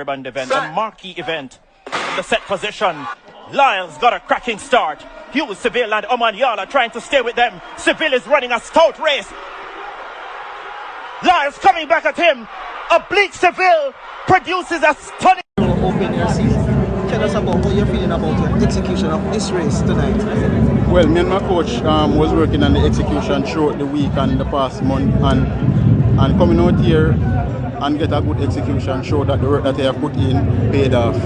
event, a marquee event. In the set position, Lyles got a cracking start. Hughes, Seville and Omanyala trying to stay with them. Seville is running a stout race. Lyles coming back at him. Olblique Seville produces a stunning... Open your season. Tell us about what you're feeling about your execution of this race tonight. Well, me and my coach was working on the execution throughout the week and the past month, and coming out here and get a good execution show that the work that I have put in paid off.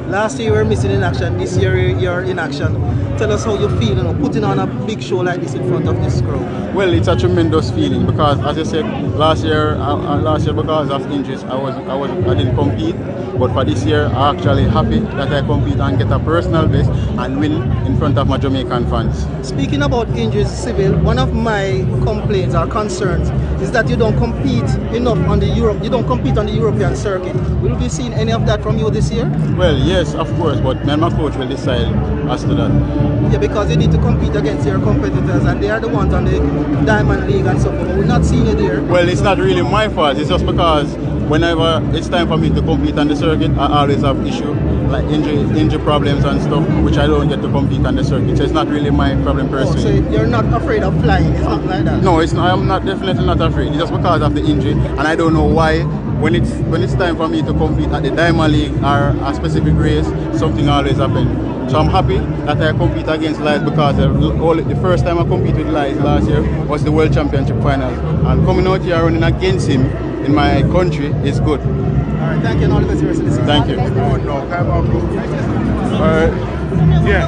Last year you were missing in action, this year you're in action. Tell us how you feel, putting on a big show like this in front of this crowd. Well, it's a tremendous feeling because, as you said, last year because of injuries, I didn't compete. But for this year, I'm actually happy that I compete and get a personal best and win in front of my Jamaican fans. Speaking about injuries, Seville, one of my complaints or concerns is that you don't compete enough on the European circuit. Will we be seeing any of that from you this year? Well, yes, of course, but me and my coach will decide as to that. Yeah, because you need to compete against your competitors and they are the ones on the Diamond League and so forth. We're not seeing you there. Well, it's not really my fault, it's just because whenever it's time for me to compete on the circuit, I always have issues like injury problems and stuff, which I don't get to compete on the circuit. So it's not really my problem personally. So you're not afraid of flying? It's not like that? No, I'm definitely not afraid. It's just because of the injury, and I don't know why. When it's time for me to compete at the Diamond League or a specific race, something always happens. So I'm happy that I compete against Lyles because the first time I competed with Lyles last year was the World Championship final, and coming out here running against him in my country is good. Alright, thank you and all the best for the rest of the season. Thank you. Alright. Yeah.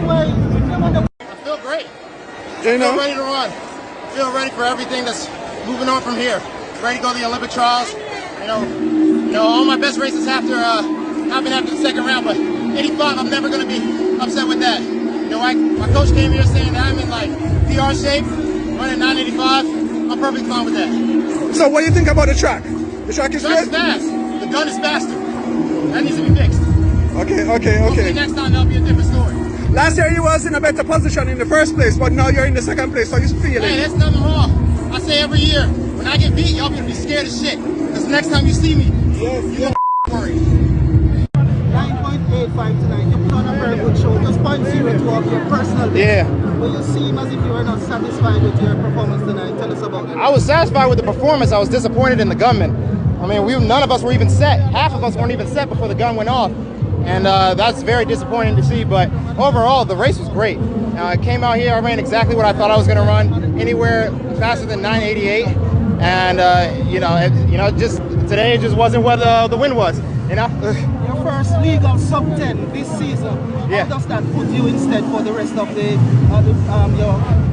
I feel great. I feel ready to run. I feel ready for everything that's moving on from here. Ready to go to the Olympic trials. You know, all my best races after happened after the second round, but 85, I'm never going to be upset with that. You know, my coach came here saying that I'm in like PR shape, running 985. I'm perfectly fine with that. So what do you think about the track? The track is good? Fast. The gun is faster. That needs to be fixed. Okay. Hopefully next time that'll be a different story. Last year you was in a better position in the first place, but now you're in the second place, so you feel it. Hey, that's nothing wrong. I say every year, when I get beat, y'all gonna be scared as shit. Because next time you see me, you're gonna worry. 9.85 tonight. You put on a very good show. Just 0.02 of your personal best. Yeah. But you seem as if you were not satisfied with your performance tonight. Tell us about it. I was satisfied with the performance. I was disappointed in the gunman. I mean, none of us were even set. Half of us weren't even set before the gun went off. And that's very disappointing to see. But overall, the race was great. I came out here, I ran exactly what I thought I was going to run, anywhere faster than 988. And, just today it just wasn't what the win was, you know? Your first legal sub-10 this season. Yeah. How does that put you instead for the rest of your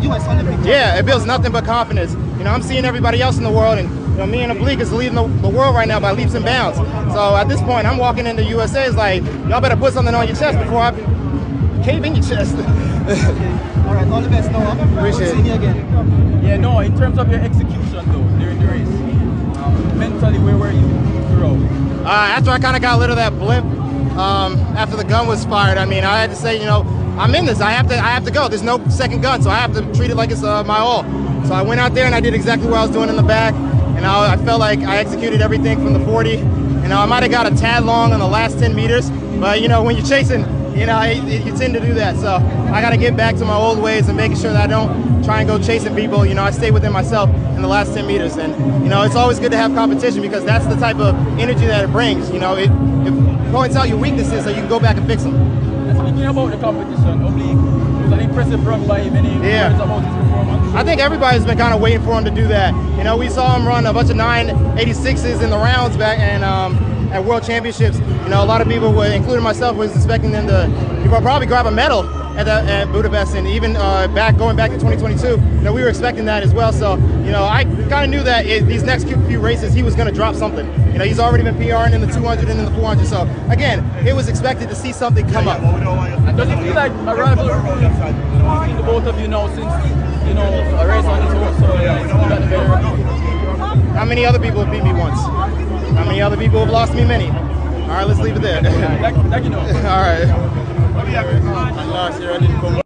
U.S. Olympic team? Yeah, it builds nothing but confidence. You know, I'm seeing everybody else in the world, and me and Olblique is leading the world right now by leaps and bounds. So at this point, I'm walking into USA, it's like, y'all better put something on your chest before I cave in your chest. All right, all the best, Noah. Appreciate it. See you again. Yeah, no, in terms of your execution though, during the race, mentally, where were you throughout? After I kind of got rid of that blip, after the gun was fired, I mean, I had to say, you know, I'm in this. I have to go. There's no second gun, so I have to treat it like it's my all. So I went out there and I did exactly what I was doing in the back, and I felt like I executed everything from the 40. You know, I might have got a tad long on the last 10 meters, but you know, when you're chasing, you know, you tend to do that. So I got to get back to my old ways and making sure that I don't try and go chasing people. You know, I stay within myself in the last 10 meters. And, you know, it's always good to have competition because that's the type of energy that it brings. You know, it points out your weaknesses so you can go back and fix them. And speaking about the competition, Olblique, it was an impressive run by many words about his performance. I think everybody's been kind of waiting for him to do that. You know, we saw him run a bunch of 986s in the rounds back and at World Championships. You know, a lot of people, including myself, was expecting them to probably grab a medal at Budapest, and even going back to 2022, you know, we were expecting that as well. So, you know, I kind of knew that these next few races he was going to drop something. You know, he's already been PRing in the 200 and in the 400. So again, it was expected to see something come up. And does it feel like a rivalry between the both of you now since, you know, a race on his own? So yeah, you got the better. How many other people have beat me once? How many other people have lost me many? All right, let's leave it there. Thank you. All right. Last year I didn't come